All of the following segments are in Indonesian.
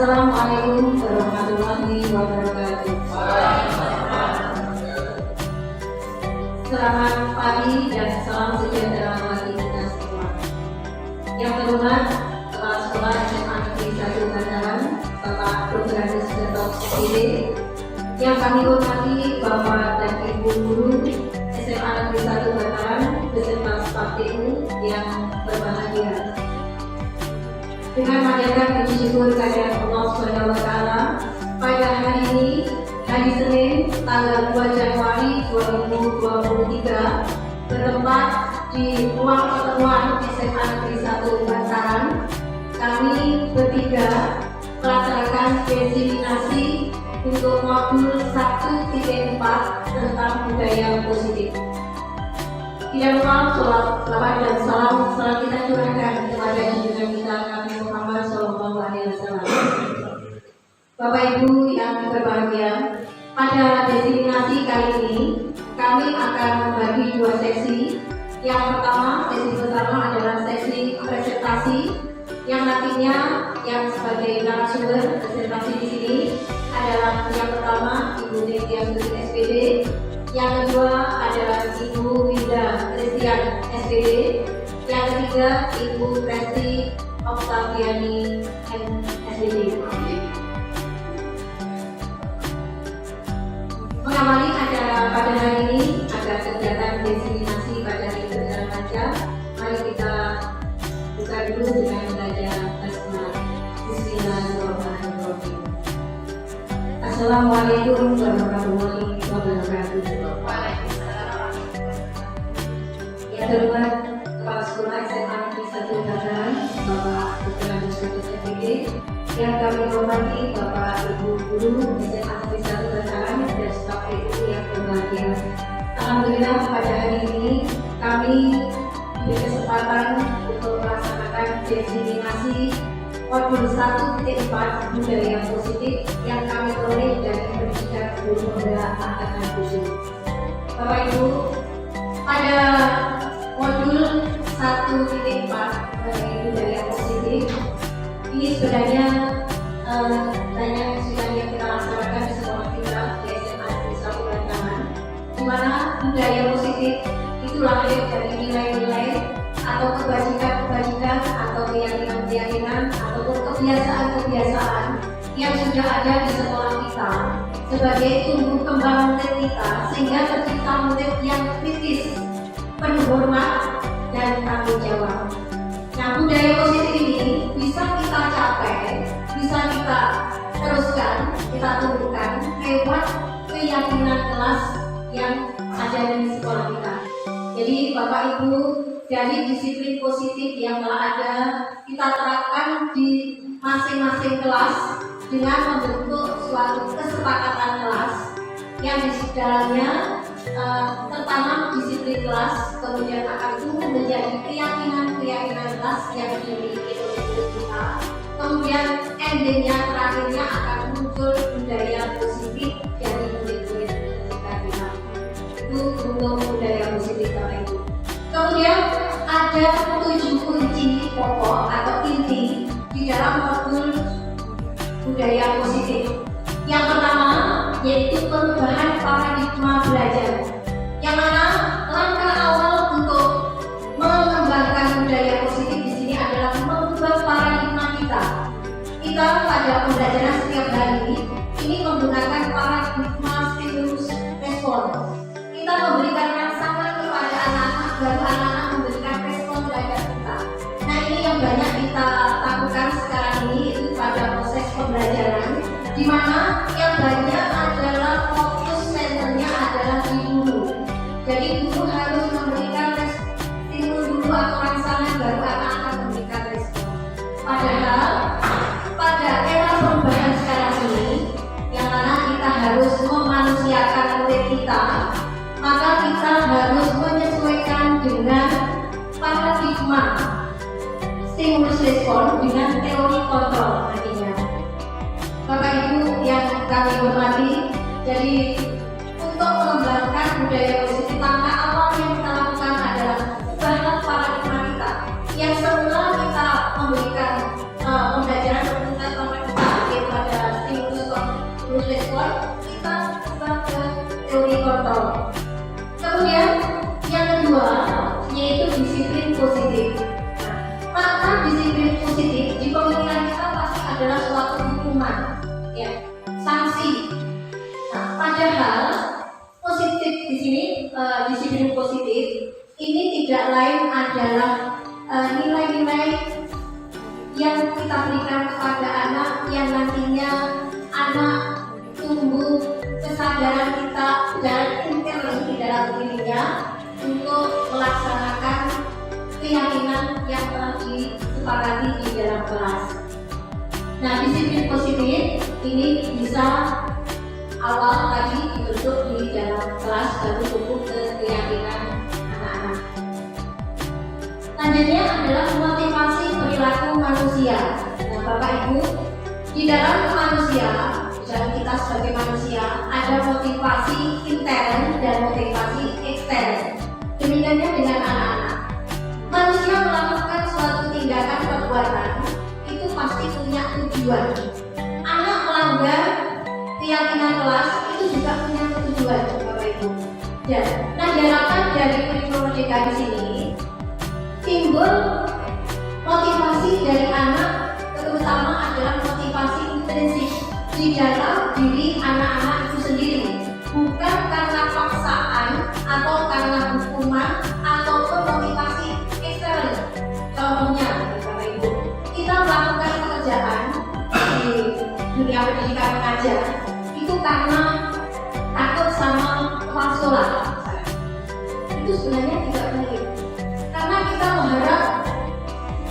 Assalamualaikum warahmatullahi wabarakatuh. Selamat pagi dan salam sejahtera bagi kita semua. Yang terhormat Kepala Sekolah SMA Negeri 1 Bantaran, Bapak Dr. Andes Gatot SPD. Yang kami hormati Bapak dan Ibu Guru SMA Negeri 1 Bantaran beserta staf TU yang berbahagia. Dengan panjatkan puji syukur kehadirat Allah SWT pada hari ini, hari Senin, tanggal 2 Januari 2023, bertempat di ruang pertemuan SMA Negeri 1 Bantaran, kami bertiga melaksanakan diseminasi untuk modul 1.4 tentang budaya positif. Tidak lupa selawat dan salam selalu kita curahkan kepada junjungan kita Nabi Muhammad SAW. Bapak Ibu yang berbahagia, pada diseminasi kali ini kami akan membagi dua sesi. Yang pertama, sesi pertama adalah sesi presentasi yang nantinya yang sebagai narasumber presentasi di sini adalah yang pertama Ibu Detia SPD, yang kedua adalah Ibu Winda Christian SPD, yang ketiga Ibu Presti Oktaviani SPD. Mengawali acara pada hari ini ada kegiatan diseminasi pada hari berjalan lancar. Mari kita buka dulu dengan membaca basmalah. Bismillahirrahmanirrahim. Assalamualaikum warahmatullahi wabarakatuh. Yang terhormat Kepala Sekolah SMA Negeri 1 Bantaran, Bapak Dr. Andes Gatot SPD. Yang kami hormati Bapak Ibu Guru SMA Negeri 1 Bantaran dan staf TU yang berbahagia. Alhamdulillah pada hari ini kami diberi kesempatan untuk melaksanakan diseminasi modul 1.4 budaya positif yang kami peroleh dari Pendidikan Guru Pembela Angkatan Khusus. Bapak Ibu, pada modul 1.4 budaya positif ini sebenarnya banyak sudah yang kita laksanakan di sekolah kita di SMA Negeri 1 Bantaran, di mana budaya positif itu lahir dari nilai-nilai atau kebajikan-kebajikan atau keyakinan-keyakinan ataupun kebiasaan-kebiasaan yang sudah ada di sekolah kita sebagai tumbuh kembang murid kita, sehingga tercipta murid yang kritis, penuh hormat dan tanggung jawab. Nah, budaya positif ini bisa kita capai, bisa kita teruskan, kita tumbuhkan lewat keyakinan kelas yang ada di sekolah kita. Jadi Bapak Ibu, dari disiplin positif yang telah ada, kita terapkan di masing-masing kelas dengan membentuk suatu kesepakatan kelas yang di dalamnya tertanam disiplin kelas, kemudian akan tumbuh menjadi keyakinan-keyakinan kelas yang dimiliki oleh murid kita. Kemudian endingnya, terakhirnya akan muncul budaya positif dari murid-murid kita. Itu untuk budaya positif Bapak Ibu. Kemudian ada 7 kunci pokok atau inti di dalam modul budaya positif. Yang pertama yaitu perubahan paradigma belajar, yang mana langkah awal untuk mengembangkan budaya positif di sini adalah mengubah paradigma kita. Kita pada pembelajaran setiap hari ini menggunakan paradigma stimulus respon. Kita memberikan rangsangan kepada anak-anak, baru anak-anak memberikan respon terhadap kita. Nah, ini yang banyak kita lakukan sekarang ini itu pada proses pembelajaran, di mana yang banyak adalah fokus senternya adalah di guru. Jadi guru harus memberikan stimulus dulu atau rangsangan, baru anak-anak memberikan respon. Padahal pada era perubahan sekarang ini, yang mana kita harus memanusiakan murid kita, maka kita harus menyesuaikan dengan paradigma stimulus respon dengan teori kontrol nantinya. Bapak Ibu yang kami hormati, jadi untuk mengembangkan budaya positif, langkah awal yang kita lakukan adalah ubahlah paradigma kita yang semula kita memberikan pembelajaran bertentang kita ya, sanksi. Nah, padahal positif di sini, disiplin positif ini tidak lain adalah nilai-nilai yang kita berikan kepada anak yang nantinya anak tumbuh kesadaran kita dan intelek di dalam dirinya untuk melaksanakan keyakinan yang telah disepakati di dalam kelas. Nah, disiplin positif ini bisa awal tadi dibentuk di dalam kelas, baru tumbuh ke keyakinan anak-anak. Selanjutnya adalah motivasi perilaku manusia. Nah, Bapak Ibu, di dalam manusia, dalam kita sebagai manusia, ada motivasi intern dan motivasi ekstern. Demikiannya dengan anak-anak. Manusia melakukan suatu tindakan perbuatan itu pasti punya tujuan. Anak melanggar keyakinan kelas itu juga punya tujuan, Bapak Ibu. Ya, nah diharapkan dari kurikulum Merdeka di sini timbul motivasi dari anak, terutama adalah motivasi intrinsik di dalam diri anak-anak itu sendiri, bukan karena paksaan atau karena hukuman ataupun motivasi eksternal. Contohnya, Bapak Ibu, kita melakukan pekerjaan di dunia pendidikan mengajar itu karena takut sama kepala sekolah. Itu sebenarnya tidak mungkin, karena kita mengharap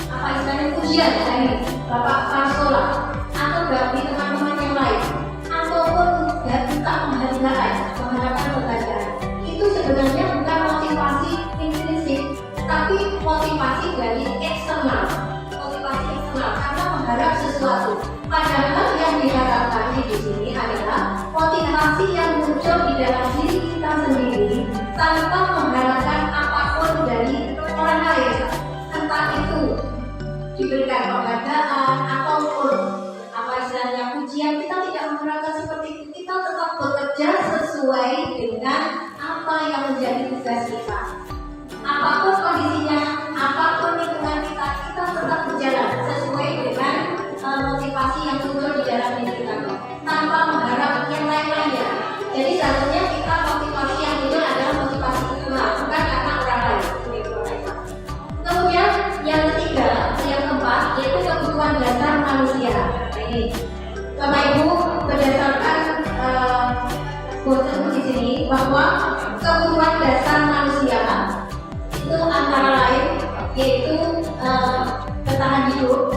apa istilahnya ujian dari Bapak kepala sekolah atau dari teman-teman yang lain, ataupun kita mengharapkan pelajaran. Itu sebenarnya bukan motivasi intrinsik, tapi motivasi dari eksternal. Motivasi eksternal karena mengharap sesuatu. Padahal yang diharapkan di sini adalah motivasi yang muncul di dalam diri kita sendiri tanpa mengharapkan apapun dari orang lain, entah itu diberikan penghargaan ataupun apa istilahnya pujian. Kita tidak mengharapkan seperti itu. Kita tetap bekerja sesuai dengan apa yang menjadi tugas kita. Apapun kondisinya, apapun lingkungan kita, kita tetap berjalan sesuai dengan motivasi yang muncul di dalam diri kita, tanpa mengharap yang lain-lainnya. Jadi seharusnya kita motivasi yang muncul adalah motivasi internal, bukan karena orang lain. Kemudian yang ketiga, yang keempat, yaitu kebutuhan dasar manusia. Nah, ini Bapak Ibu, berdasarkan buku di sini bahwa kebutuhan dasar manusia itu antara lain yaitu bertahan hidup.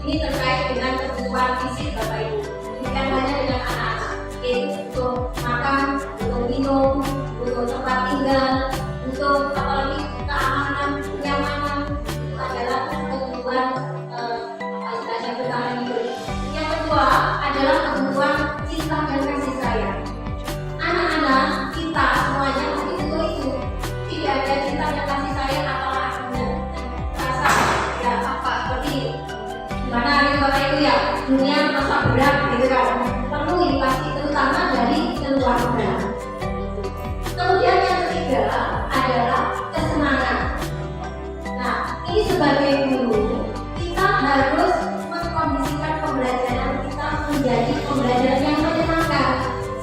Ini terkait dengan kebutuhan fisik, Bapak Ibu, bukan hanya dengan anak-anak, yaitu untuk makan, untuk minum, untuk tempat tinggal, untuk apalagi keamanan, kenyamanan. Itu adalah kebutuhan istilahnya bertahan hidup. Yang kedua adalah kebutuhan cinta dan kasih sayang. Anak-anak kita semuanya butuh itu. Tidak ada cinta dan kasih sayang apalagi rasa ya apa seperti gimana gitu Bapak Ibu ya, dunia merasa berat gitu kan, perlu ini pasti terutama dari keluarga. Kemudian yang ketiga adalah kesenangan. Nah, ini sebagai guru kita harus mengkondisikan pembelajaran kita menjadi pembelajaran yang menyenangkan,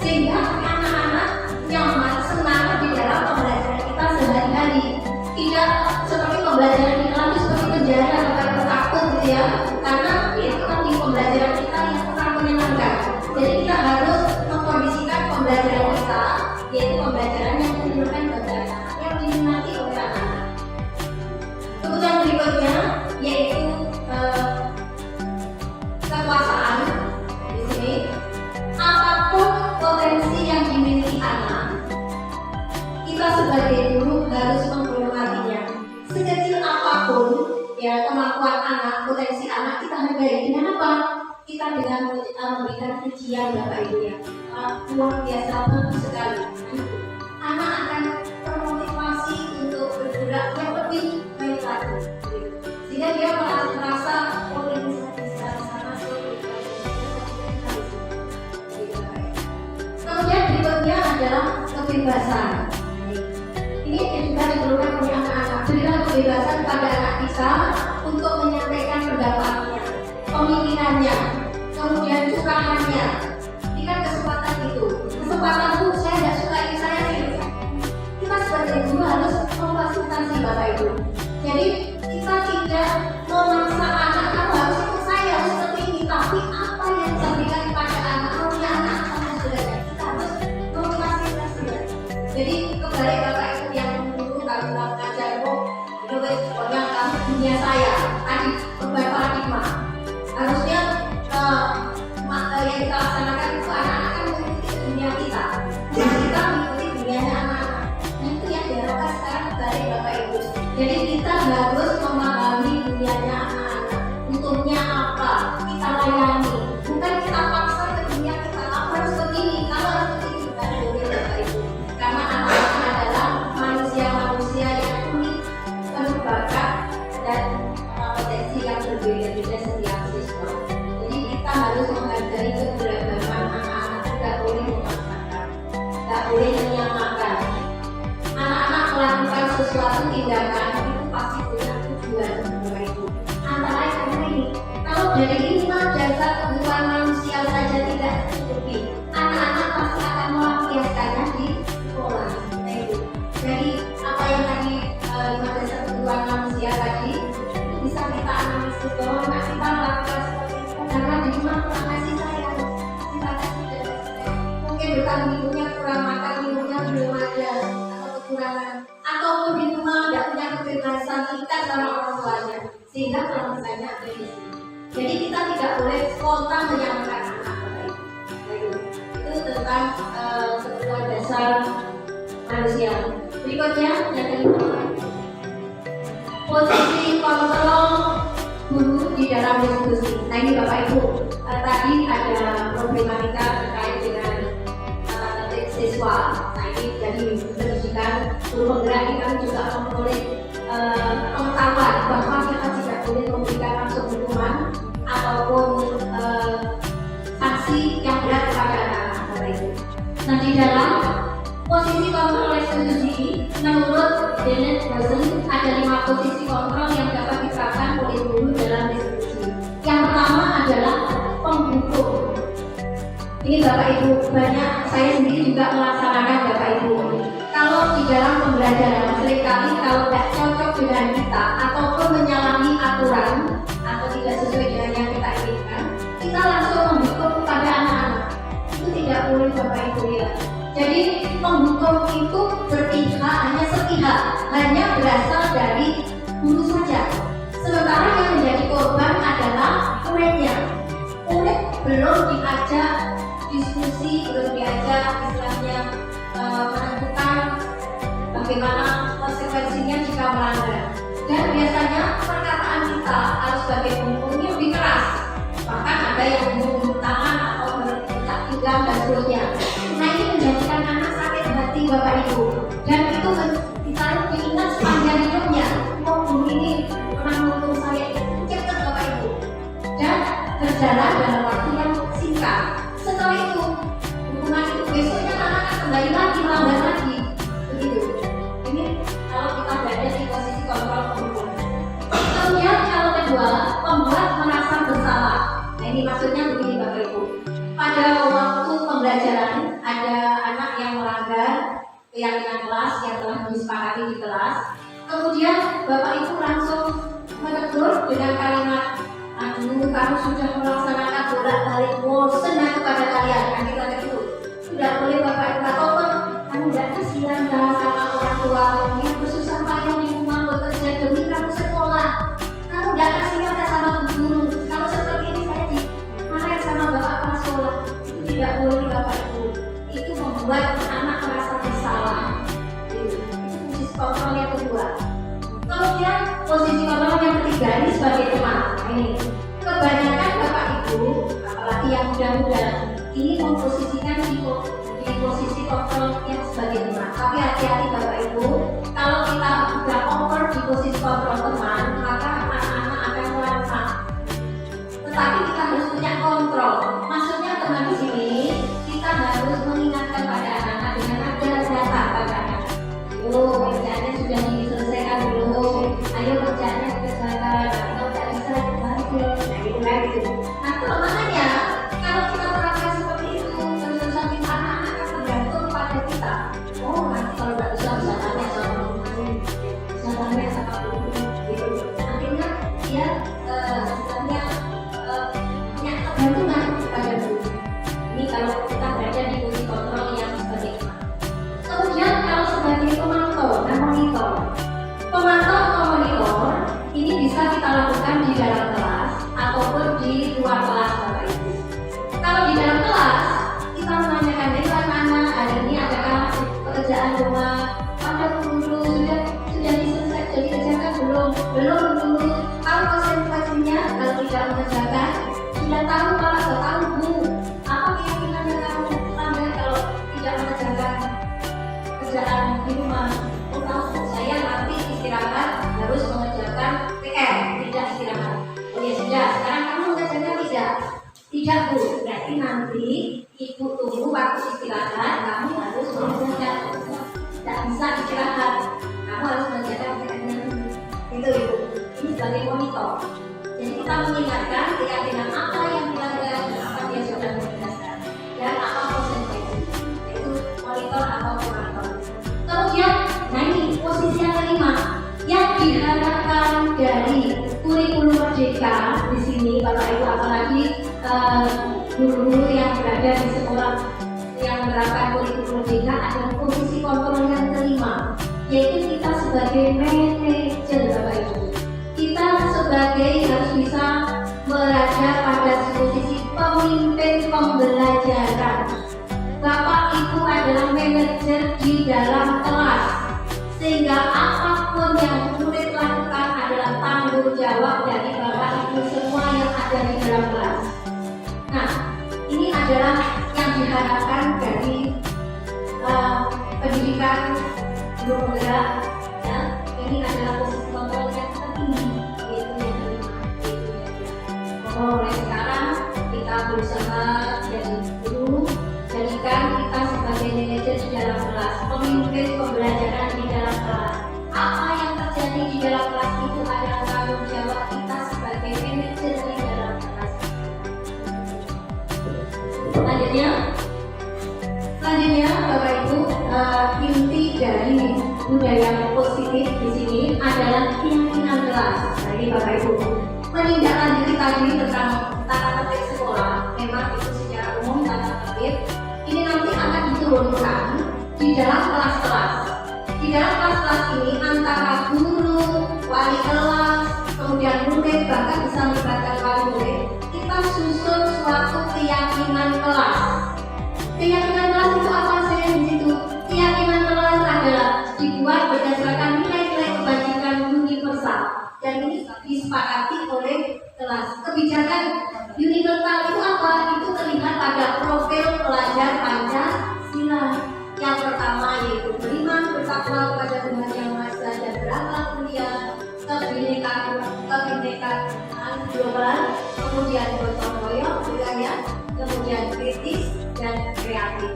sehingga anak-anak nyaman, senang di dalam pembelajaran kita sehari-hari. Tidak seperti pembelajaran di kelas seperti penjara atau takut gitu ya, karena itu tadi pembelajaran kita yang kurang menyenangkan. Jadi kita harus mengkondisikan pembelajaran kita, yaitu pembelajaran yang menyenangkan bagi anak, yang diminati oleh anak. Kemudian berikutnya yaitu kekuasaan. Di sini apapun potensi yang dimiliki anak, kita sebagai guru harus menghormatinya. Sekecil apapun ya kemampuan anak, potensi anak, kita hargai. Dengan apa? Kita dengan memberikan pujian, Bapak Ibu ya. Luar biasa, bagus sekali. Anak akan termotivasi untuk bergerak yang lebih baik lagi, sehingga dia merasa bisa masuk. Kemudian berikutnya adalah kebebasan. Ini juga diperlukan oleh anak-anak. Berilah kebebasan pada anak kita untuk menyampaikan pendapatnya, pemikirannya, kemudian curahannya, Jadi kita tidak memaksa anak kamu harus ikut saya harus seperti ini, tapi apa yang bisa berikan kepada anak punya anak sama saudara kita harus memfasilitasi. Jadi kembali bapak ibu yang dulu kalau kita mengajar pokoknya kamu dunia saya tadi beban paradigma harusnya yang kita laksanakan itu anak-anak kan mengikuti dunia kita dan kita mengikuti dunianya anak-anak. Nah itu yang diharapkan sekarang dari bapak ibu. Jadi kita harus memahami dunianya anak-anak, untungnya apa kita layani, bukan kita paksa ke dunia kita harus begini, kalau harus begini, bukan boleh bapak ibu. Karena anak-anak adalah manusia-manusia yang unik, penuh bakat dan potensi yang berbeda-beda setiap siswa. Jadi kita harus menghargai keberagaman anak-anak, tidak boleh memaksakan, tidak boleh menyamakan. Anak-anak melakukan sesuatu tindakan itu pasti punya tujuan bapak ibu. Antara lain ini, kalau dari 5 dasar kebutuhan manusia saja tidak tercukupi, anak-anak pasti akan melampiaskannya di sekolah. Nah itu. Jadi apa yang tadi 5 dasar kebutuhan manusia tadi itu bisa kita analisis bahwa anak kita melakukan seperti itu karena di rumah kurang kasih sayang, mungkin bukan minumnya kurang makan, minumnya belum ada atau kekurangan, ataupun di rumah tidak punya kebebasan ikat sama orang tuanya sehingga permasalahannya ada di sini. Jadi kita tidak boleh spontan menyamakan anak-anak. Itu tentang kebutuhan dasar manusia. Berikutnya yang kelima, posisi kontrol guru di dalam diskusi. Nah ini bapak ibu, tadi ada problematika terkait dengan siswa. Nah ini jadi pendidikan guru penggerak ini kami juga memperoleh pengetahuan bahwa kita tidak boleh memberikan langsung hukuman ataupun sanksi yang berat kepada anak-anak itu. Nah di dalam posisi kontrol institusi, menurut Dennett Rosen ada 5 posisi kontrol yang dapat diterapkan oleh guru dalam diskusi. Yang pertama adalah penghukum. Ini bapak ibu banyak, saya sendiri juga melaksanakan bapak ibu. Kalau di dalam pembelajaran seringkali kalau tidak cocok dengan kita ataupun menyalahi aturan atau tidak sesuai dengan yang kita inginkan, kita langsung menghukum kepada anak-anak. Itu tidak boleh bapak ibu ya. Jadi penghukum itu berpihak, hanya sepihak, hanya berasal dari guru saja. Sementara yang menjadi korban adalah muridnya. Murid belum diajak diskusi, belum diajak istilahnya menentukan bagaimana konsekuensinya jika melanggar. Dan biasanya perkataan kita harus sebagai penghukumnya lebih keras. Bahkan ada yang membunuh tangan atau berletak pinggang dan seterusnya. Nah ini menjadikan anak sakit hati bapak ibu. Dan itu kita diingat sepanjang hidupnya. Oh guru ini pernah menghukum saya, cepat bapak ibu. Dan berjalan dalam waktu yang singkat. Setelah itu hukuman itu besoknya anak kembali lagi melanggar lagi. Begitu. Ini kalau kita berada di posisi kontrol penghukum. Kemudian kalau kedua, membuat merasa bersalah. Nah ini maksudnya begini bapak ibu. Pada waktu pembelajaran ada anak yang melanggar keyakinan kelas yang telah disepakati di kelas. Kemudian bapak ibu langsung menegur dengan kalimat, "Aduh, kamu sudah melaksanakan bolak-balik bosan kepada kalian." Kan kita itu tidak boleh bapak ibu, ataupun kamu tidak kasihan sama orang tua yang bersusah payah di rumah bekerja demi kamu sekolah. Kamu tidak kasihan sama guru. Kalau seperti ini saya dimarahin sama bapak kepala sekolah. Itu tidak boleh bapak ibu. Itu membuat anak merasa bersalah. Itu posisi kontrol yang kedua. Kemudian posisi kontrol yang ketiga ini sebagai teman. Ini kebanyakan bapak ibu, apalagi yang muda-muda, ini memposisikan di posisi kontrol yang sebagai teman. Tapi hati-hati bapak ibu, kalau kita sudah over di posisi kontrol teman, maka anak-anak akan melangkah. Tetapi kita harus punya kontrol. Maksudnya teman di sini kita harus mengingatkan pada anak-anak dengan ada data pada anak. Ayo kerjaannya sudah diselesaikan belum? Ayo kerjaannya dikerjakan. Kalau tidak bisa dibantu. Nah gitu. Nah kelemahannya kalau kita terapkan seperti itu, terus anak-anak akan tergantung pada kita. Oh nanti kalau tidak bisa tanya sama guru, bisa tanya sama guru. istilahnya punya ketergantungan pada guru. Ini kalau kita berada di posisi kontrol yang seperti itu. Kemudian kalau sebagai pemantau dan monitor, pemantau atau monitor ini bisa kita lakukan di dalam kelas ataupun di luar kelas Bapak Ibu. Kalau di dalam kelas kita menanyakan anak-anak hari ini adakah pekerjaan rumah pada guru sudah diselesaikan, sudah dikerjakan belum dulu, tahu konsentrasinya, kalau tidak mengerjakan sudah tahu kalau sudah tahu Bu apa keyakinannya kamu sampai kalau tidak mengerjakan kerjaan di rumah. Oh tahu saya nanti istirahat harus mengerjakan PR, tidak istirahat. Oh ya sudah, sekarang kamu mengerjakan tidak Bu, berarti nanti ibu tunggu waktu istirahat kamu harus mengerjakan. Tidak bisa istirahat, kamu harus mengerjakan PR-nya itu Ibu. Ini sebagai monitor. Jadi kita mengingatkan keyakinan apa yang dilanggar dan apa dia sudah menjelaskan dan apa konsekuensi. Itu monitor atau pemantau. Kemudian, nah ini posisi yang kelima yang diharapkan dari kurikulum merdeka di sini Bapak Ibu, apalagi guru-guru yang berada di sekolah yang menerapkan kurikulum merdeka adalah posisi kontrol yang kelima, yaitu kita sebagai manajer Bapak Ibu. Kita sebagai harus bisa berada pada posisi pemimpin pembelajaran. Bapak Ibu adalah manajer di dalam kelas, sehingga apapun yang murid lakukan adalah tanggung jawab dari Bapak Ibu semua yang ada di dalam kelas. Nah, ini adalah yang diharapkan dari pendidikan guru penggerak. Ya, ini adalah posisi kontrol yang tertinggi, yaitu yang kelima. Mulai sekarang kita berusaha jadi guru, jadikan kita sebagai manajer di dalam kelas, pemimpin pembelajaran di dalam kelas. Apa yang terjadi di dalam kelas itu adalah tanggung jawab kita sebagai manajer di dalam kelas. Selanjutnya Bapak Ibu, inti dari budaya positif di sini adalah keyakinan kelas. Jadi Bapak Ibu, menindaklanjuti tadi tentang tata tertib sekolah, memang itu secara umum tata tertib ini nanti akan diturunkan di dalam kelas-kelas. Di dalam kelas-kelas ini antara guru, wali kelas, kemudian murid, bahkan bisa melibatkan wali murid, kita susun suatu keyakinan kelas. Keyakinan kelas itu apa sih di situ? Keyakinan kelas adalah dibuat berdasarkan nilai-nilai kebajikan universal dan ini disepakati oleh kelas. Kebijakan universal itu apa? Itu terlihat pada profil pelajar Pancasila. Yang pertama yaitu beriman bertakwa kepada Tuhan Yang Maha Esa dan berakhlak mulia, kebinekaan global, kemudian gotong royong budaya, kemudian kritis dan kreatif.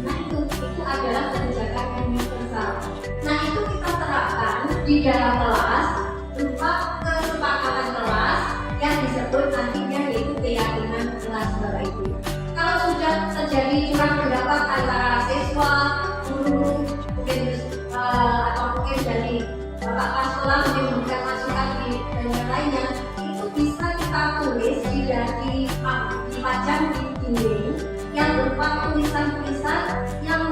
Nah itu adalah kebijakan universal. Nah itu kita terapkan di dalam kelas berupa kesepakatan kelas yang disebut nantinya yaitu keyakinan kelas Bapak Ibu. Kalau sudah terjadi curang pendapat antara siswa, guru, mungkin atau mungkin dari bapak kelas sekolah mungkin memberikan masukan dan yang lainnya, itu bisa kita tulis dipajang di dinding yang berupa tulisan-tulisan yang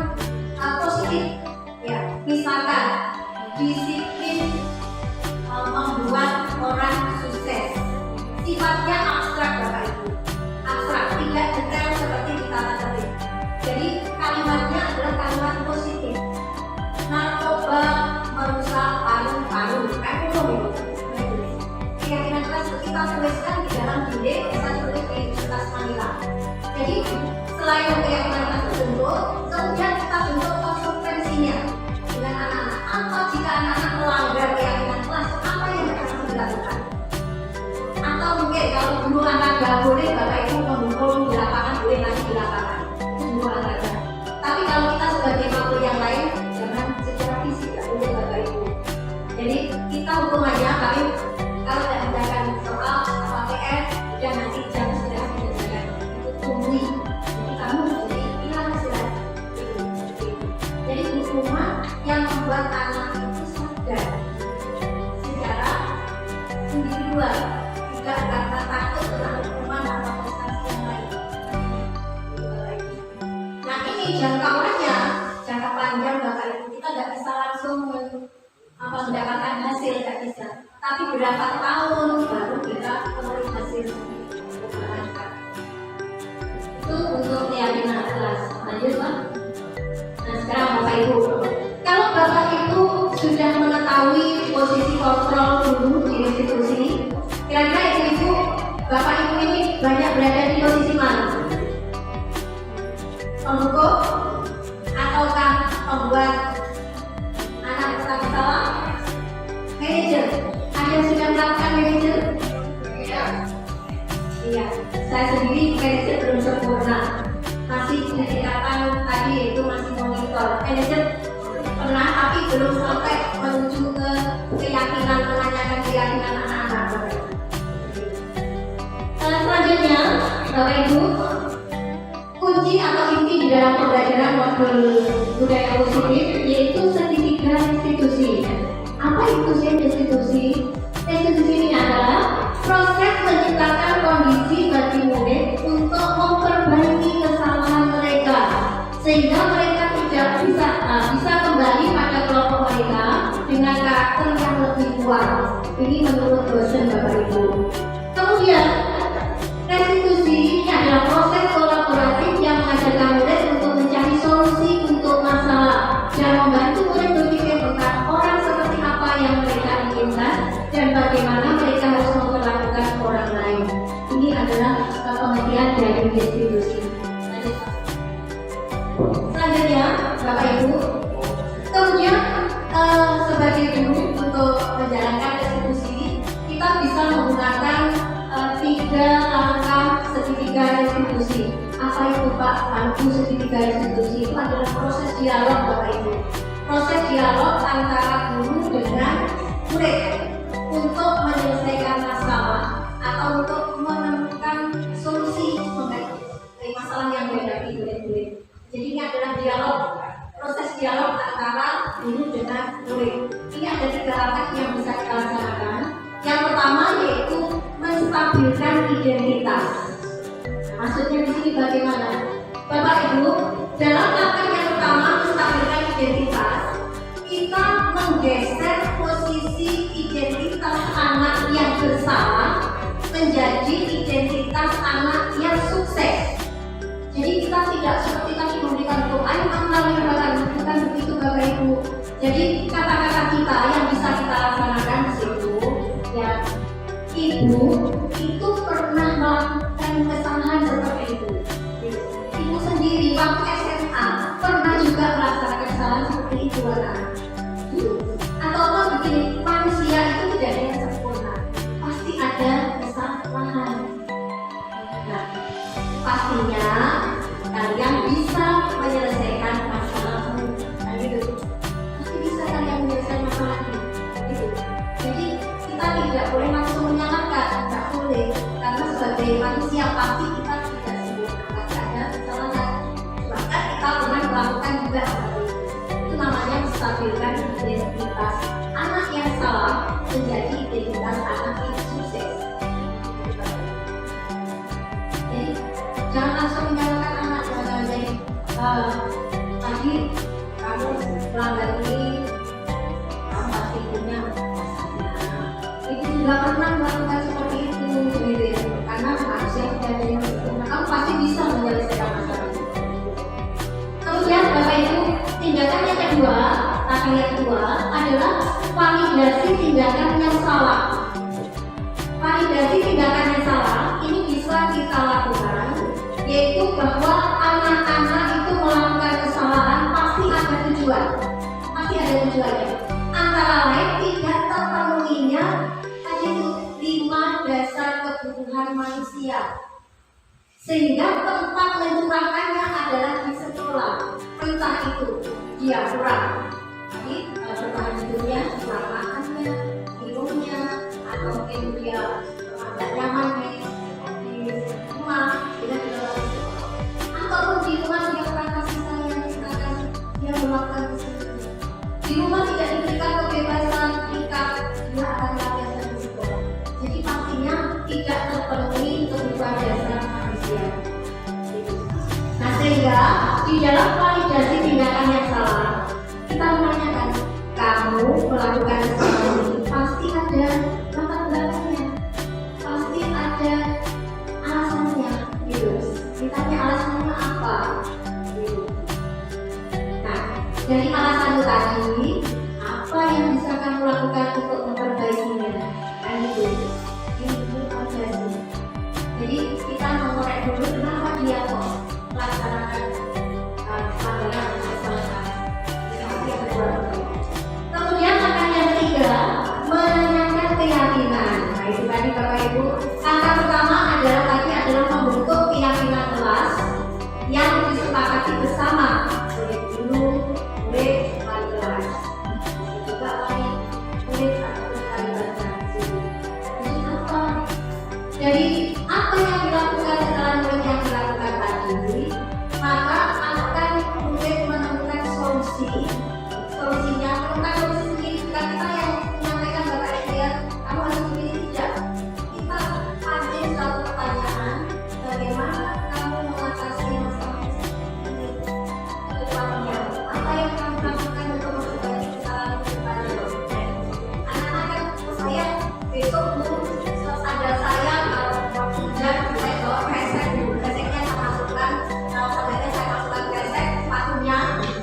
positif. Ya, misalkan disiplin membuat orang sukses. Sifatnya abstrak Bapak Ibu. Abstrak, tidak detail seperti di tata tertib. Jadi kalimatnya adalah kalimat positif. Narkoba merusak paru-paru, kan umum itu. Keyakinan kelas kita tuliskan di dalam dinding, kita tulis di kertas manila. Jadi selain keyakinan kelas terbentuk, kemudian kita bentuk konsekuensinya dengan anak-anak. Apa jika anak-anak melanggar keyakinan kelas? Apa yang mereka harus dilakukan? Atau mungkin kalau guru olahraga boleh Bapak Ibu mengumpul di lapangan, boleh nanti di lapangan. Itu guru olahraga. Tapi kalau kita sebagai makhluk yang lain, jangan secara fisik, tidak boleh Bapak Ibu. Jadi kita hukum aja, tapi kalau tidak mengerjakan soal atau PR, dan nanti jam istirahat dikerjakan. Itu tunggui. Jadi kamu jadi hilang istirahat. Jadi hukuman yang membuat anak itu sadar secara individual. juga karena takut kena hukuman atau sanksi yang lain. Nah ini jangkauannya jangka panjang Bapak Ibu, kita nggak bisa langsung mendapatkan hasil, nggak bisa. Tapi berapa tahun baru kita peroleh hasil itu untuk keyakinan kelas. Lanjut Pak. Nah sekarang Bapak Ibu, kalau Bapak Ibu sudah mengetahui posisi kontrol dulu di institusi, kira-kira Ibu, Bapak Ibu ini banyak berada di posisi mana? Pembuku ataukah pembuat anak usaha? Manajer? Ada yang sudah melakukan manajer? Iya, saya sendiri manajer belum sempurna, masih pendekatan tadi yaitu masih monitor. Manajer pernah tapi belum sampai menuju ke keyakinan, menanyakan keyakinan anak-anak. Selanjutnya, Bapak Ibu, kunci atau inti di dalam pembelajaran modul budaya positif yaitu segitiga institusi. Apa itu institusi? Institusi ini adalah proses menciptakan kondisi bagi murid untuk memperbaiki kesalahan mereka sehingga mereka tidak bisa kembali pada kelompok mereka dengan karakter yang lebih kuat. Ini menurut dosen Bapak Ibu. Kemudian restitusi ini adalah proses kolaboratif yang mengajarkan murid untuk mencari solusi untuk masalah dan membantu murid berpikir tentang orang seperti apa yang mereka inginkan dan bagaimana mereka harus memperlakukan orang lain. Ini adalah pengertian dari restitusi. Selanjutnya, Bapak Ibu, kemudian sebagai guru untuk menjalankan restitusi, kita bisa menggunakan 3 langkah segitiga restitusi. Apa itu Pak? Langkah segitiga restitusi itu adalah proses dialog Bapak Ibu. Proses dialog antara guru dengan murid untuk menyelesaikan masalah atau untuk menemukan solusi mengenai masalah yang dihadapi murid-murid. Jadi ini adalah dialog, proses dialog antara guru dengan murid. Ini ada 3 langkah yang bisa kita laksanakan. Yang pertama yaitu menstabilkan identitas. Maksudnya di sini bagaimana? Bapak Ibu, dalam langkah yang pertama menstabilkan identitas, kita menggeser posisi identitas anak yang bersalah menjadi identitas anak yang sukses. Jadi kita tidak seperti tadi memberikan doa yang bukan begitu Bapak Ibu. Jadi kata-kata kita yang bisa kita laksanakan di situ, ya Ibu itu pernah melakukan kesalahan seperti itu. Ibu sendiri waktu SMA pernah juga melaksanakan kesalahan seperti itu anak. Atau apa begini, manusia itu tidak ada yang sempurna, pasti ada kesalahan. Nah, pastinya kalian bisa menyelesaikan masalahmu. Nah, gitu. Pasti bisa kalian menyelesaikan masalah ini. Gitu. Jadi kita tidak boleh langsung menyalahkan, tidak boleh, karena sebagai manusia pasti kita tidak sempurna, pasti ada kesalahan. Bahkan kita pernah melakukan juga itu namanya menstabilkan identitas anak yang salah menjadi identitas anak yang sukses. Jadi jangan langsung menyalahkan anak. Jadi tadi kamu pelanggan ini kamu pasti punya masalahnya. Itu juga pernah melakukan seperti itu, gitu ya. Karena manusia tidak ada yang sempurna. Kamu pasti bisa menyelesaikan masalah itu. Kemudian Bapak Ibu, tindakan yang kedua, langkah yang kedua adalah validasi tindakan yang salah. Validasi tindakan yang salah ini bisa kita lakukan, yaitu bahwa anak-anak itu melakukan kesalahan pasti ada tujuan, pasti ada tujuannya. Antara lain tidak terpenuhinya tadi itu 5 dasar kebutuhan manusia, sehingga tempat mencurahkannya adalah di sekolah. Entah itu dia kurang, jadi bertahan hidupnya, kurang makannya, minumnya, atau mungkin dia tidak nyaman di rumah, ataupun di rumah dia kurang kasih sayang, misalkan dia melakukan kesalahan. Di rumah tidak diberikan kebebasan ketika dia akan latihan di sekolah. Jadi pastinya tidak tidak terpenuhi kebutuhan dasar manusia. Nah, sehingga di dalam validasi tindakan yang salah, kita menanyakan, kamu melakukan sesuatu ini pasti ada latar belakangnya, pasti ada alasannya, gitu. Ditanya alasannya apa, gitu. Nah, dari alasan itu tadi, apa yang bisa kamu lakukan untuk memperbaikinya? Kan gitu. Ini validasi. Jadi kita mengorek dulu kenapa dia kok melaksanakan pelanggaran kesalahan. Yang kedua. Kemudian akan yang ketiga, menanyakan keyakinan. Nah, itu tadi Bapak Ibu. Langkah pertama adalah membentuk keyakinan kelas yang disepakati bersama oleh guru, murid, wali kelas, juga murid atau wali kelas. Ini apa? Jadi apa yang dilakukan setelah murid yang dilakukan tadi, maka akan murid menemukan solusinya. Menemukan solusi sendiri, bukan kita yang menyampaikan Bapak Ibu ya, kamu harus memilih, tidak. Kita ada satu pertanyaan, bagaimana kamu mengatasi masalah ini ke depannya? Apa yang kamu lakukan untuk memperbaiki kesalahan ke depannya? Anak-anak saya besok ada saya kalau waktu hujan saya bawa kresek, kreseknya saya masukkan, kalau sepatunya saya masukkan kresek sepatunya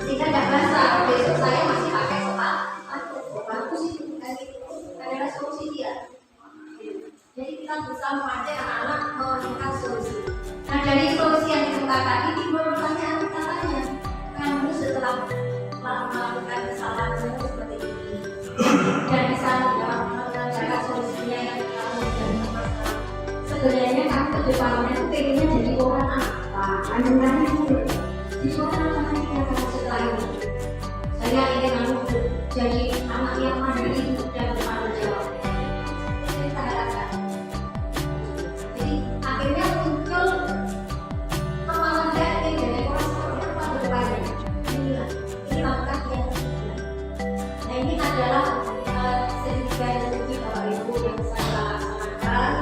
sehingga tidak basah. Besok saya masih pakai sepatu, bagus itu, adalah solusi dia. Jadi kita bisa memancing anak-anak menemukan solusi. Nah, dari solusi yang ditemukan tadi timbul pertanyaan caranya. Kamu setelah melakukan kesalahan seperti ini dan bisa mengerjakan solusinya yang kamu dan masalah. Sebenarnya kamu ke depannya itu pengennya jadi orang apa? Kandungannya itu siswa apa nanti yang kamu setelah ini? Saya ingin kamu jadi anak yang mandiri dan bertanggung jawab. Ini saya harapkan. Jadi akhirnya muncul kemauan dari orang seperti apa ke depannya. Ini langkah yang ketiga. Nah, ini adalah sedikit dari Bapak Ibu yang saya laksanakan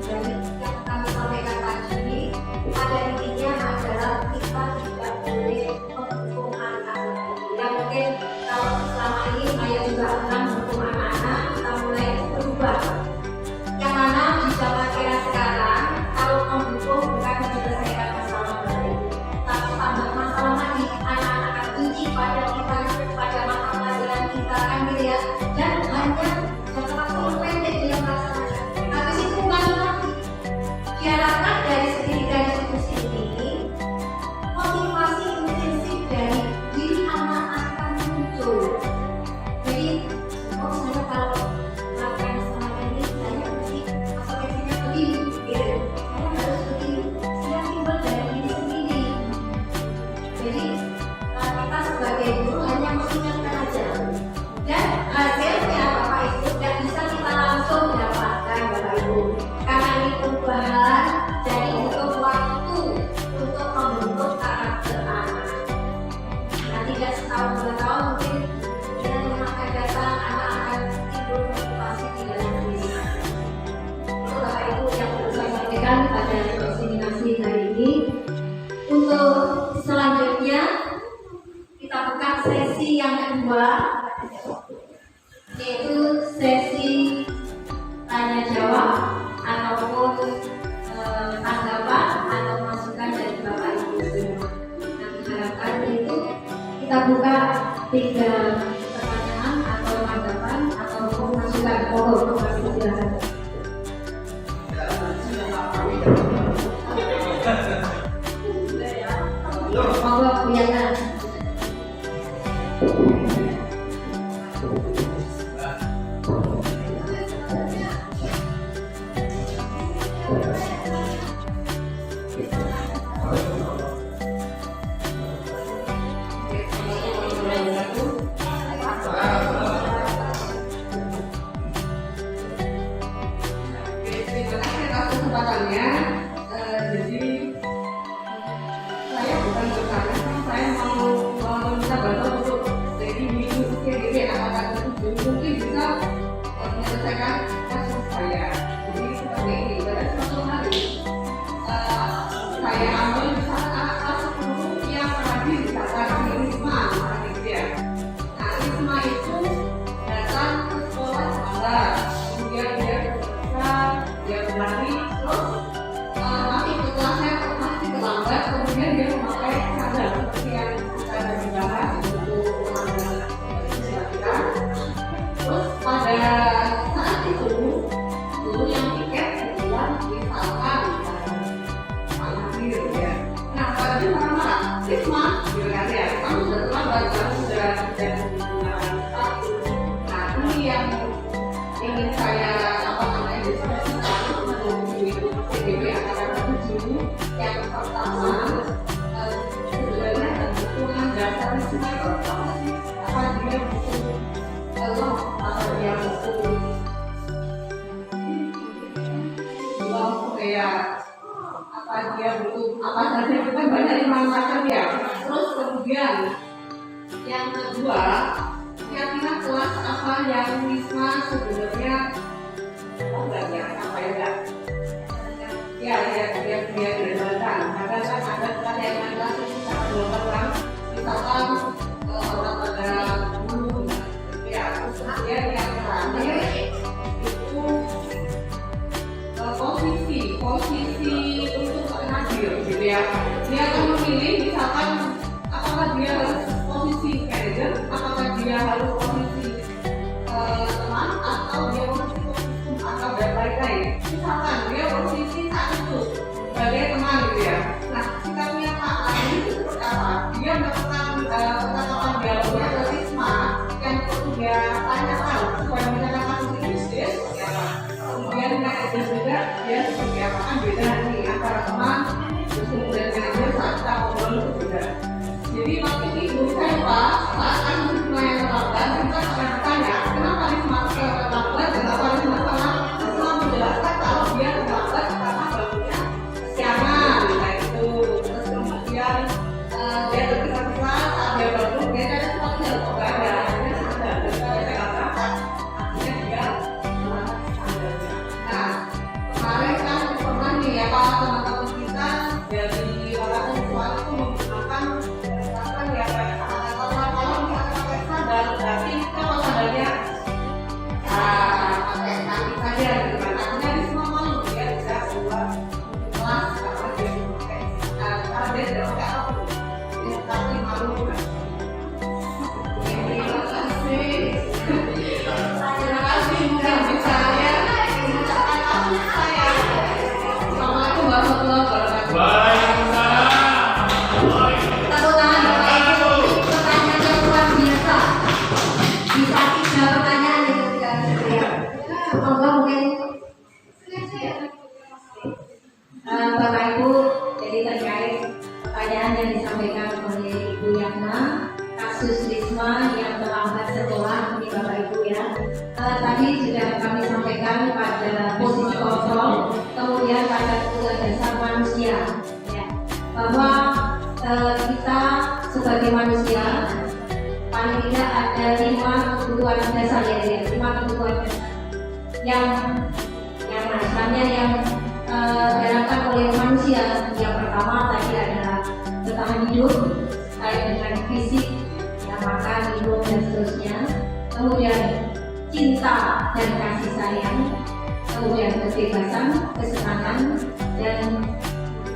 dari yang kami sampaikan tadi. Pada intinya adalah kita tidak boleh menghukum anak-anak. Yang mungkin kalau selama ini saya juga pernah menghukum anak-anak, kita mulai berubah. Yang mana di zaman era sekarang, kalau menghukum bukan menyelesaikan masalah baru, tapi tambah masalah lagi. Anak-anak akan benci pada kita, pada mata pelajaran kita, kan gitu ya. Dan hanya jangka waktu pendek dia melaksanakan. Habis itu kembali lagi. Diharapkan dari institusi ini, motivasi intensif dari diri anak akan muncul. Jadi, oh saya kalau melakukan kesalahan ini, saya mesti konsekuensinya begini, gitu. Saya harus begini. Sudah timbul dari diri sendiri. Jadi, kita sebagai guru hanya mengingatkan aja. Dan hasilnya Bapak Ibu tidak bisa kita langsung dapatkan Bapak Ibu. Karena ini perubahan, jadi butuh waktu untuk membentuk karakter anak. Nah, tidak setahun 2 tahun mungkin dia akan datang, anak akan timbul motivasi di dalam diri. Itu Bapak Ibu yang perlu saya sampaikan pada diseminasi hari ini. Untuk selanjutnya kita buka sesi yang kedua, yaitu sesi tanya jawab ataupun tanggapan atau masukan dari Bapak Ibu semua. Nah, diharapkan itu kita buka 3 pertanyaan atau tanggapan ataupun masukan. Monggo, Bapak Ibu silakan. Monggo, silakan. Kesempatannya, jadi saya bukan bertanya, saya mau meminta bantuan untuk jadi minggu apakah itu mungkin bisa menyelesaikan kasus saya. Jadi seperti PDB angkatan 7 yang pertama sebenarnya kebutuhan dasar Risma itu apa dia butuh loh atau dia butuh ya apa dia butuh apa saja itu kan banyak dimanfaatkan ya. Terus kemudian yang kedua kira-kira kelas apa yang Risma sebenarnya banyak apa ya dia berbeda karena kan ada kelas yang ada secara global misalkan orang pada guru ya terus kemudian yang terakhir itu posisi untuk hadir gitu ya. Dia akan memilih misalkan apakah dia harus posisi manager, apakah dia harus posisi teman atau dia posisi atau lain-lain. Misalkan dia posisi saat itu sebagai teman gitu ya. Nah sikapnya Pak lain itu seperti apa? Dia melakukan percakapan dialognya ke Risma yang perlu dia tanyakan supaya menanyakan bisnis seperti apa. Kemudian manajer juga dia seperti apa kan beda nih antara teman terus kemudian manajer saat kita ngobrol itu beda. Jadi waktu itu saya Pak saat kan Risma yang terlambat kita akan bertanya kenapa Risma terlambat dan apa Risma salah. Risma menjelaskan kalau dia terlambat karena barunya kesiangan kayak itu. Terus kemudian dia tergesa-gesa saat dia baru dia ada sesuatu yang berbeda akhirnya ada saya katakan akhirnya dia kemarin kan pernah nih ya Pak teman-teman kita dari orang tua itu menggunakan ya kalau misalkan pakai sadar berarti kita sadarnya pakai kaki saja gitu kan akhirnya di semua malu dia bisa buat kelas karena dia pakai karena dia tidak pakai apa dia tapi malu kan. Terima kasih mungkin bisa ya Assalamualaikum warahmatullahi wabarakatuh. Tepuk tangan Bapak Ibu. Pertanyaan yang luar biasa. Bisa 3 pertanyaan yang ketika saya. Semoga mungkin Bapak Ibu jadi terkait pertanyaan yang disampaikan oleh Ibu Yana kasus Risma yang terlambat sekolah ini Bapak Ibu ya. Tadi sudah kami sampaikan pada posisi kontrol, kemudian pada kebutuhan dasar manusia, ya, bahwa kita sebagai manusia paling tidak ada 5 kebutuhan dasar ya, 5 kebutuhan dasar yang namanya yang diharapkan oleh manusia. Yang pertama tadi adalah bertahan hidup, kait dengan fisik, yang makan, minum dan seterusnya. Kemudian cinta dan kasih sayang, kemudian kebebasan, kesenangan dan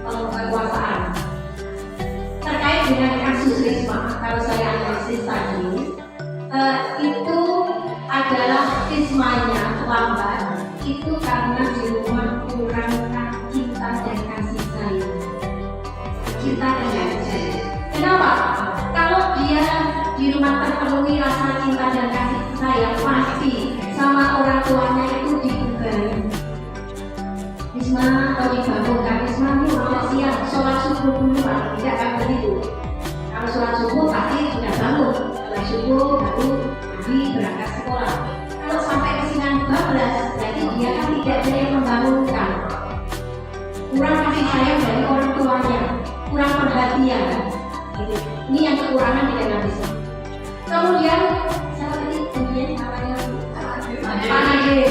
kekuasaan. Terkait dengan kasus Risma, kalau saya analisis tadi, itu adalah Rismanya terlambat itu karena di rumah kurang cinta dan kasih sayang. Cinta dan kasih sayang. Kenapa? Kalau dia di rumah terpenuhi rasa cinta dan kasih sayang, pasti sama orang tuanya itu dibugahi. Risma atau dibangunkan, Risma ini udah siap sholat subuh dulu Pak, tidak akan begitu. Kalau sholat subuh pasti sudah bangun, sholat subuh baru nanti berangkat sekolah. Kalau sampai kesinan 12, berarti dia kan tidak ada yang membangunkan. Kurang kasih sayang dari orang tuanya, kurang perhatian. Ini yang kekurangan di dalam Risma. Kemudian siapa tadi? Kemudian namanya Pak Nadir.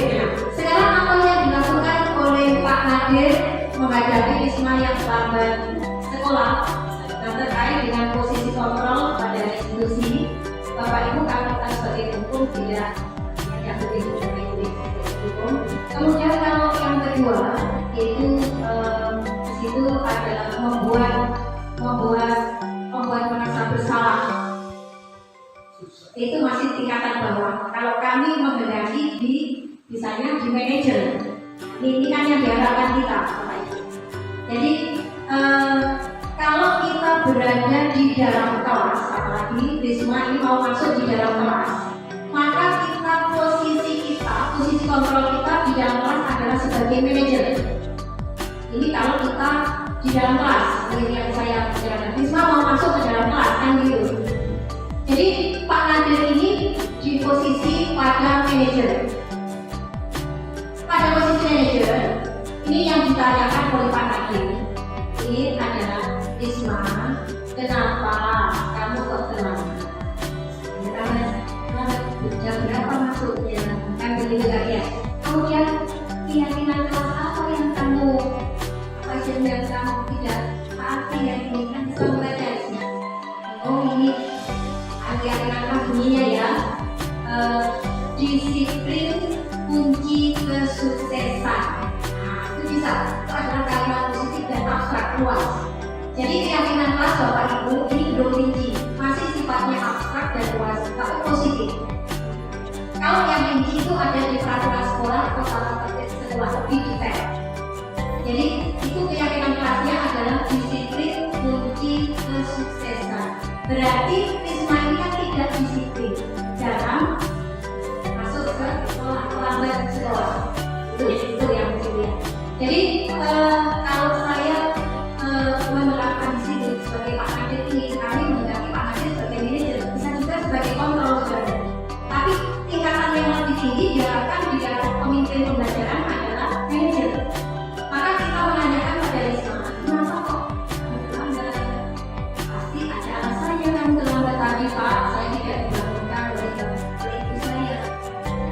Sekarang apa yang dilakukan oleh Pak Nadir menghadapi Risma yang terlambat sekolah dan terkait dengan posisi kontrol pada institusi? Bapak Ibu kami sebagai hukum tidak begitu hukum. Kemudian kalau yang kedua yaitu itu adalah membuat merasa bersalah. Itu masih tingkatan bawah. Kalau kami menghendaki misalnya di manajer, ini kan yang diharapkan kita, Bapak Ibu. Jadi kalau kita berada di dalam kelas, apalagi Risma ini mau masuk di dalam kelas, maka posisi kontrol kita di dalam kelas adalah sebagai manajer. Ini di dalam kelas. Ini yang saya bicarakan. Risma mau masuk ke dalam kelas kan gitu. Jadi Pak Nadir ini di posisi pada manajer. Pada posisi manajer ini yang ditanyakan oleh Pak Nadir. Ini adalah Risma, kenapa kamu kok terlambat? Jam berapa masuknya? Kan begitu kan ya. Kemudian keyakinan kelas apa yang kamu yang kamu tidak pasti yang ini kan bisa membaca Risma. Oh ini keyakinan kelas bunyinya ya. Disiplin kunci kesuksesan. Nah itu bisa. Itu adalah kalimat positif dan abstrak luas. Jadi keyakinan kelas Bapak Ibu ini belum rinci, masih sifatnya abstrak dan luas, tapi positif. Kalau yang rinci itu ada di peraturan sekolah atau salah satu sekolah lebih detail. Jadi itu keyakinan kelasnya adalah disiplin kunci kesuksesan. Berarti Risma ini kan tidak disiplin dalam masuk ke sekolah, terlambat sekolah. Itu yang dilihat. Jadi kalau saya menerapkan di sini sebagai Pak Nadir ini, kami mengganti Pak Nadir sebagai manajer, bisa juga sebagai kontrol saudara. Tapi tingkatan yang lebih tinggi diharapkan jika pemimpin pembelajaran adalah manajer. Maka kita menanyakan pada Risma, kenapa kok terlambat? Pasti ada alasannya kamu terlambat tadi Pak, saya tidak dibangunkan oleh ibu saya.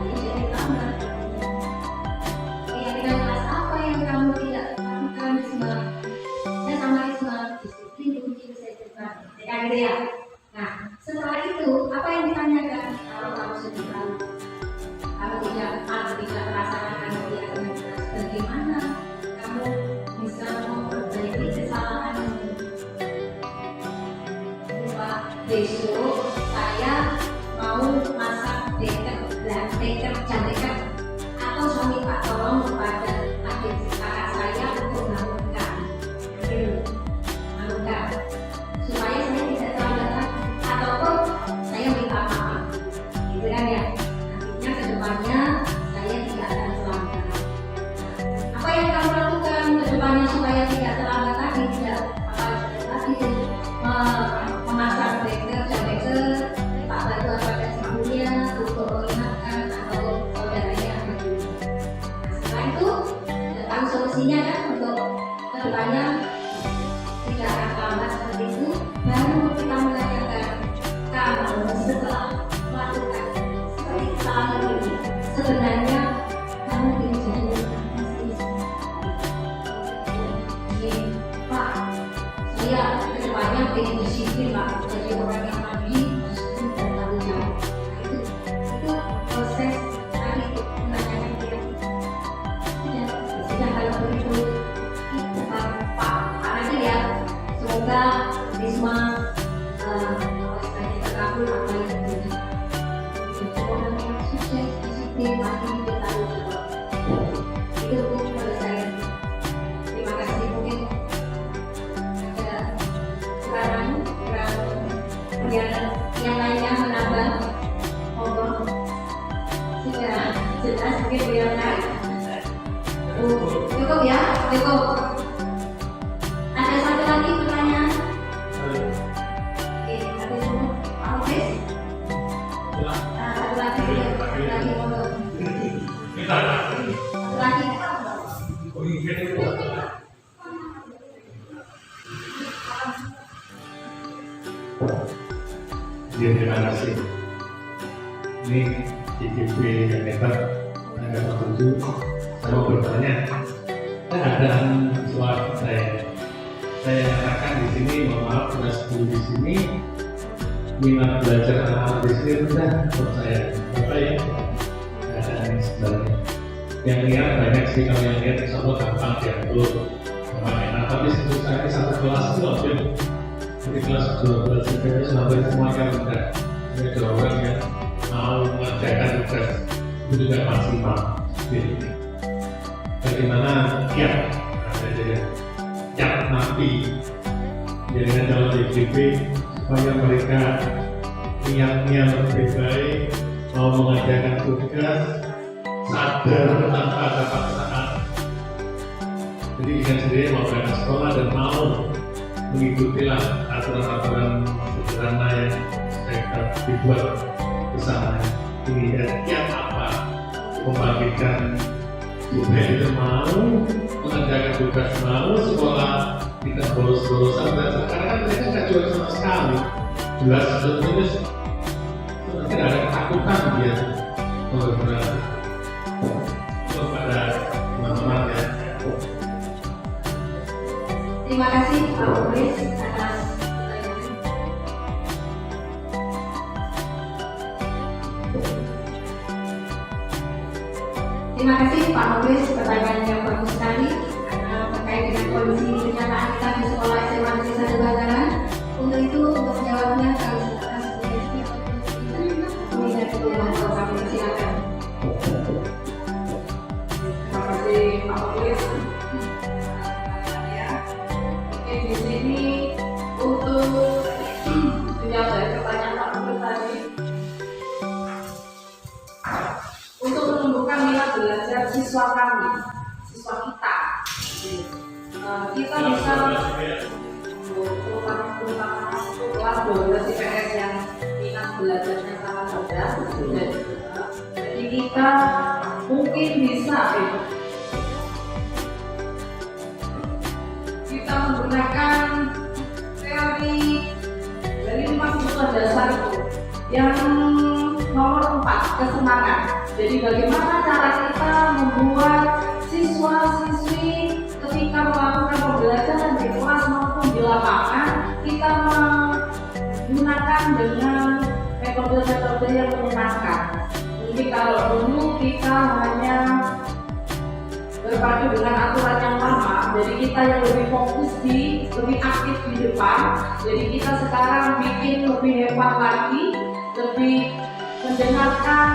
Jadi terlambat. Keyakinan kelas apa yang kamu tidak lakukan Risma? Disiplin kunci kesuksesan. Ya. Nah, setelah itu apa yang ditanyakan? Kalau kamu sedih, kamu tidak merasakan keyakinan kelas, bagaimana kamu bisa memperbaiki kesalahanmu? Pak, besok saya mau masak jam dekat atau suami Pak tolong kepada adik kakak saya untuk melakukan supaya saya tidak terlambat lagi ataupun saya minta maaf gitu kan ya, nantinya ke depannya saya tidak akan terlambat. Apa yang kamu lakukan ke depannya supaya tidak terlambat lagi? Tidak lagi memasak jam Pak bantu pada ibunya untuk mengingatkan atau saudaranya gitu. Setelah itu tahu solusinya kan untuk ke depannya tidak akan terlambat seperti itu. Baru kita menanyakan, kamu setelah melakukan seperti kesalahan ini, sebenarnya kamu ingin jadi Pak, saya kedepannya ingin disiplin Pak, jadi orang yang mandiri, disiplin dan tanggung jawab. Itu proses tadi itu menanyakan dia. Sudah kalau begitu Pak Nadir ya, semoga Risma terkabul apa yang terjadi. Orang yang sukses, disiplin, mandiri, bertanggung jawab. Itu menurut saya. Terima kasih. Mungkin ada kurang yang lainnya menambah. Monggo. Sudah jelas mungkin beliau kan? Cukup ya, cukup. Ada satu lagi pertanyaan? Oke, ada semua. Pak Ofis? Satu lagi monggo. Satu lagi. Terima kasih. Ini ITB yang hebat, agak tertentu. Saya mau bertanya, keadaan suara saya katakan di sini, mohon maaf, kelas 10 di sini, minat belajar anak di sini rendah menurut saya. Apa ya? Keadaan sebenarnya. Yang lihat banyak sih, kalau yang lihat sama gampang diatur, gampang enak. Tapi saya satu kelas itu hampir di kelas 12 itu sampai semuanya rendah. Ada orang yang mau mengerjakan tugas itu juga maksimal. Bagaimana kiat napi dengan calon DPP supaya mereka niatnya lebih baik, mau mengerjakan tugas, sadar tanpa ada paksaan, Jadi dengan sendiri mau berangkat sekolah dan mau mengikutilah aturan-aturan sederhana yang saya dibuat bersama ini. Dan kiat apa membagikan supaya kita mau mengerjakan tugas, mau sekolah kita bolos-bolosan, dan sekarang kan mereka nggak jual sama sekali. Jelas terus tidak ada ketakutan dia benar-benar kepada teman-teman ya. Terima kasih Pak Mulis atas pertanyaan. Terima kasih Pak Mulis, pertanyaan yang bagus sekali terkait dengan kondisi kenyataan kita di sekolah SMA Negeri 1 Bantaran. Untuk itu, untuk menjawabnya kami silakan Kementerian Perhubungan kami silakan. Terima kasih Pak Mulis. Oke, di sini untuk menjawab dari pertanyaan Pak Mulis tadi, untuk menumbuhkan minat belajar siswa kami, siswa kita, kita bisa kelas 12 IPS yang minat belajarnya sangat rendah, jadi kita mungkin bisa kita menggunakan teori dari 5 kebutuhan dasar itu yang nomor 4, kesenangan. Jadi bagaimana cara kita membuat siswa-siswi ketika melakukan pembelajaran di kelas maupun di lapangan, kita menggunakan dengan metode-metode yang menyenangkan. Jadi kalau dulu kita hanya berpadu dengan aturan yang lama, jadi kita yang lebih fokus lebih aktif di depan. Jadi kita sekarang bikin lebih hebat lagi, lebih mendengarkan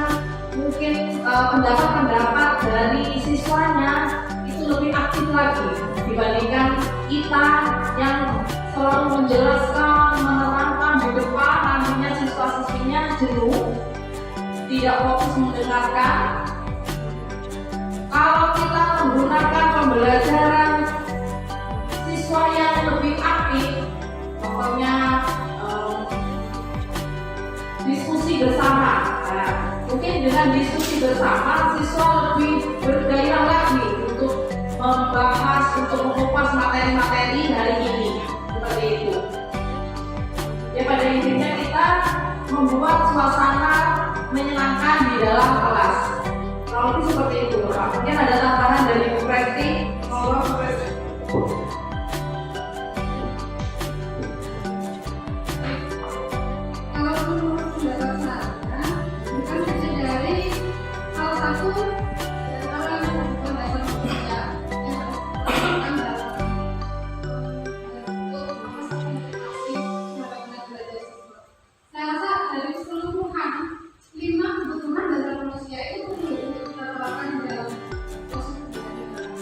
mungkin pendapat-pendapat dari siswanya itu lebih aktif lagi dibandingkan kita yang selalu menjelaskan, menerangkan di depan, nantinya siswa-siswinya jenuh, tidak fokus mendengarkan. Kalau kita menggunakan pembelajaran siswa yang lebih aktif, contohnya diskusi bersama. Nah, mungkin dengan diskusi bersama siswa lebih bergairah lagi untuk membahas, untuk mengupas materi-materi hari ini, seperti itu. Ya, pada intinya kita membuat suasana menyenangkan di dalam kelas. Kalau itu seperti itu, Pak. Mungkin ada tambahan dari Bu Presti. Kalau Bu Presti. Kalau menurut pendapat saya, bukan hanya dari salah satu orang yang kebutuhan dasar manusia yang harus dilakukan dalam untuk memastikan kepada belajar siswa. Saya rasa dari keseluruhan 5 kebutuhan dasar manusia itu perlu untuk kita terapkan di dalam proses pembelajaran.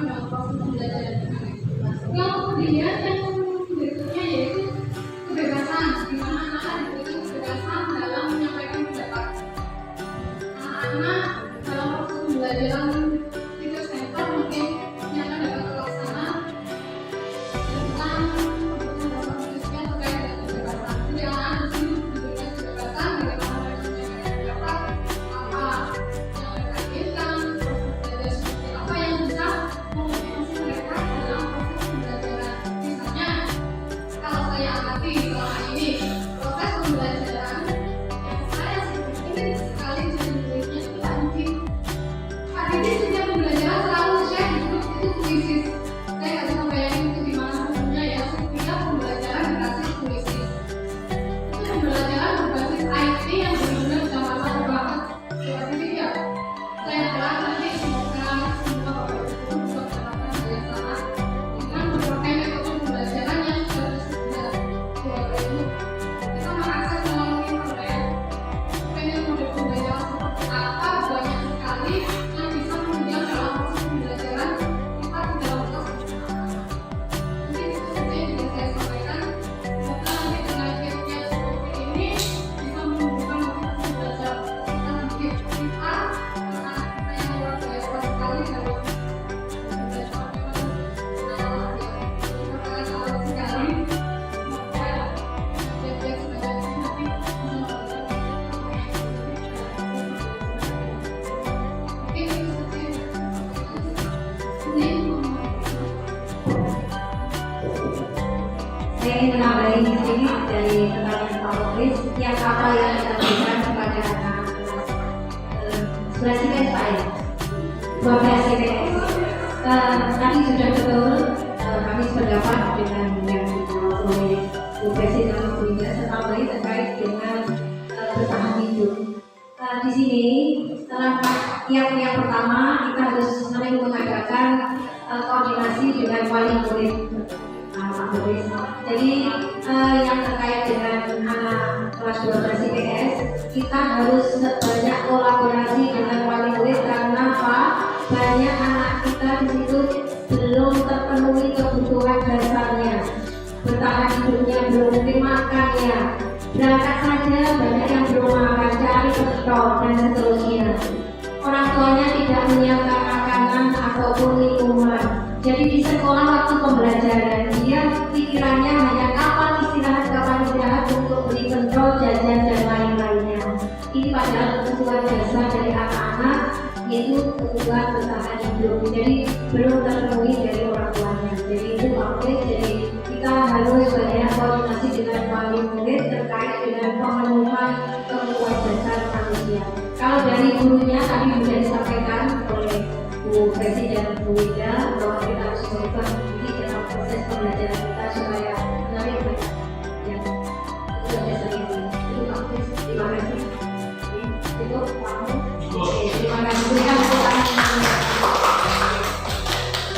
dalam proses pembelajaran. Yang kemudian yang berikutnya yaitu kebebasan, di mana anak diberikan kebebasan dalam menyampaikan pendapat. Anak-anak dalam proses pembelajaran teacher center mungkin ini akan dapat terlaksana tentang kebutuhan khususnya terkait dengan kebebasan. Jadi anak-anak di sini diberikan kebebasan bagaimana mereka menyampaikan pendapat, apa yang mereka inginkan, proses belajar seperti apa yang bisa memotivasi mereka dalam proses pembelajaran. Misalnya, kalau saya amati selama ini proses pembelajaran yang saya ingin sekali jadi muridnya itu Pak Didi. Pak Didi setiap pembelajaran selalu share di grup itu puisis. Saya nggak bisa bayangin itu gimana hukumnya ya. Setiap pembelajaran dikasih puisis. Itu pembelajaran berbasis IT yang benar-benar zaman now banget. Pak Didi ya. Saya harap nanti semoga semua Bapak Ibu bisa melakukan hal yang sama dengan berbagai metode pembelajaran yang sudah tersedia. Bapak Ibu, kita mengakses melalui internet. Pengen model pembelajaran seperti apa, banyak sekali yang bisa menunjang dalam proses pembelajaran kita di dalam kelas. Mungkin itu saja yang bisa saya sampaikan. Semoga nanti dengan tips-nya seperti ini bisa menumbuhkan motivasi belajar kita nanti kita anak-anak kita yang luar biasa sekali dalam belajar. Memang sangat sekali. Semoga tips-tips sebanyak ini nanti bisa memberikan mungkin itu saja. Saya ingin menambahi sedikit dari pertanyaan Pak Boris yang apa yang kita berikan kepada anak kelas 11 IPS Pak ya? 12 IPS. Tadi sudah betul kami sependapat dengan yang dijawab oleh Bu Besi dan Bu Ida tertambahi terkait dengan bertahan hidup. Di sini setelah yang pertama kita harus saling mengadakan koordinasi dengan wali murid. Pak Boris. Jadi yang terkait dengan anak kelas 12 IPS kita harus banyak kolaborasi dengan wali murid karena apa? Banyak anak kita di situ belum terpenuhi kebutuhan dasarnya, bertahan hidupnya belum, mungkin makannya, berangkat saja banyak yang belum makan, cari petrol dan seterusnya. Orang tuanya tidak menyiapkan makanan ataupun minuman. Jadi di sekolah waktu pembelajaran dia pikirannya hanya kapan istirahat untuk beli petrol, jajan dan lain-lainnya. Ini padahal kebutuhan dasar dari anak-anak yaitu kebutuhan bertahan hidup. Jadi belum terpenuhi dari orang tuanya. Jadi itu makanya jadi kita harus banyak koordinasi dengan wali murid terkait dengan pemenuhan kebutuhan dasar manusia. Kalau dari gurunya tadi sudah disampaikan oleh Bu Besi dan Bu Ida bahwa kita harus melakukan ini dalam proses pembelajaran kita supaya menarik mereka. Ya, itu ada sedikit. Itu Pak Besi. Terima kasih. Itu Pak Mu. Terima kasih.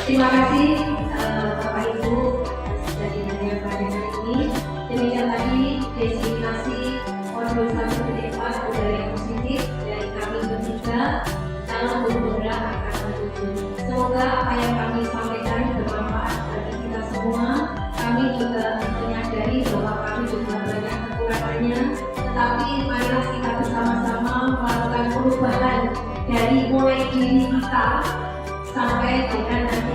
Terima kasih Bapak Ibu sudah dihadirkan pada hari ini. Demikian tadi destinasi modul 1.4 budaya yang positif dari kami bertiga dalam beberapa angkatan 7. Semoga apa yang kami sampaikan bermanfaat bagi kita semua. Kami juga menyadari bahwa kami juga banyak kekurangannya, tetapi marilah kita bersama-sama melakukan perubahan dari mulai diri kita sampai dengan nanti